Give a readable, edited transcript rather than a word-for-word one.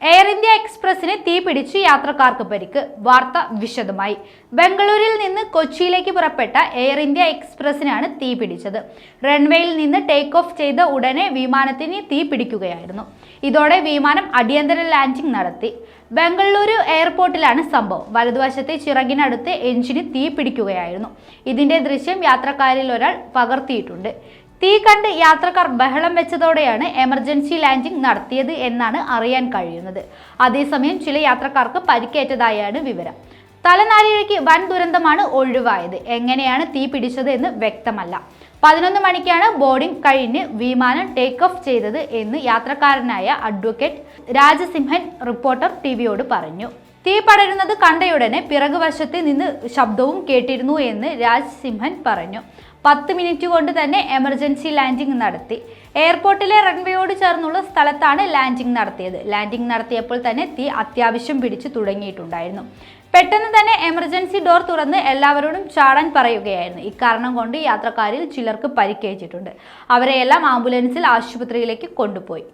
Air India എക്സ്പ്രസിന് തീപിടിച്ച് യാത്രക്കാർക്ക് പരിക്ക്. വാർത്ത വിശദമായി. ബംഗളൂരിൽ നിന്ന് കൊച്ചിയിലേക്ക് പുറപ്പെട്ട എയർ ഇന്ത്യ എക്സ്പ്രസിനാണ് തീപിടിച്ചത്. റൺവേയിൽ നിന്ന് ടേക്ക് ഓഫ് ചെയ്ത ഉടനെ വിമാനത്തിന് തീപിടിക്കുകയായിരുന്നു. ഇതോടെ വിമാനം അടിയന്തര ലാൻഡിംഗ് നടത്തി. ബംഗളൂരു എയർപോർട്ടിലാണ് സംഭവം. വലതുവശത്തെ ചിറകിനടുത്ത് എഞ്ചിന് തീപിടിക്കുകയായിരുന്നു. ഇതിന്റെ ദൃശ്യം യാത്രക്കാരിൽ ഒരാൾ പകർത്തിയിട്ടുണ്ട്. തീ കണ്ട് യാത്രക്കാർ ബഹളം വെച്ചതോടെയാണ് എമർജൻസി ലാൻഡിംഗ് നടത്തിയത് എന്നാണ് അറിയാൻ കഴിയുന്നത്. അതേസമയം ചില യാത്രക്കാർക്ക് പരിക്കേറ്റതായാണ് വിവരം. തലനാരിഴയ്ക്ക് വൻ ദുരന്തമാണ് ഒഴിവായത്. എങ്ങനെയാണ് തീ പിടിച്ചത് എന്ന് വ്യക്തമല്ല. 11 മണിക്കാണ് ബോർഡിംഗ് കഴിഞ്ഞ് വിമാനം ടേക്ക് ഓഫ് ചെയ്തത് എന്ന് യാത്രക്കാരനായ അഡ്വക്കേറ്റ് രാജസിംഹൻ റിപ്പോർട്ടർ ടിവിയോട് പറഞ്ഞു. തീ പടരുന്നത് കണ്ടയുടനെ പിറകുവശത്ത് നിന്ന് ശബ്ദവും കേട്ടിരുന്നു എന്ന് രാജസിംഹൻ പറഞ്ഞു. 10 മിനിറ്റ് കൊണ്ട് തന്നെ എമർജൻസി ലാൻഡിംഗ് നടത്തി. എയർപോർട്ടിലെ റൺവേയോട് ചേർന്നുള്ള സ്ഥലത്താണ് ലാൻഡിംഗ് നടത്തിയത്. ലാൻഡിംഗ് നടത്തിയപ്പോൾ തന്നെ തീ അത്യാവശ്യം പിടിച്ചു തുടങ്ങിയിട്ടുണ്ടായിരുന്നു. പെട്ടെന്ന് തന്നെ എമർജൻസി ഡോർ തുറന്ന് എല്ലാവരോടും ചാടാൻ പറയുകയായിരുന്നു. ഇക്കാരണം കൊണ്ട് യാത്രക്കാരിൽ ചിലർക്ക് പരിക്കേറ്റിട്ടുണ്ട്. അവരെയെല്ലാം ആംബുലൻസിൽ ആശുപത്രിയിലേക്ക് കൊണ്ടുപോയി.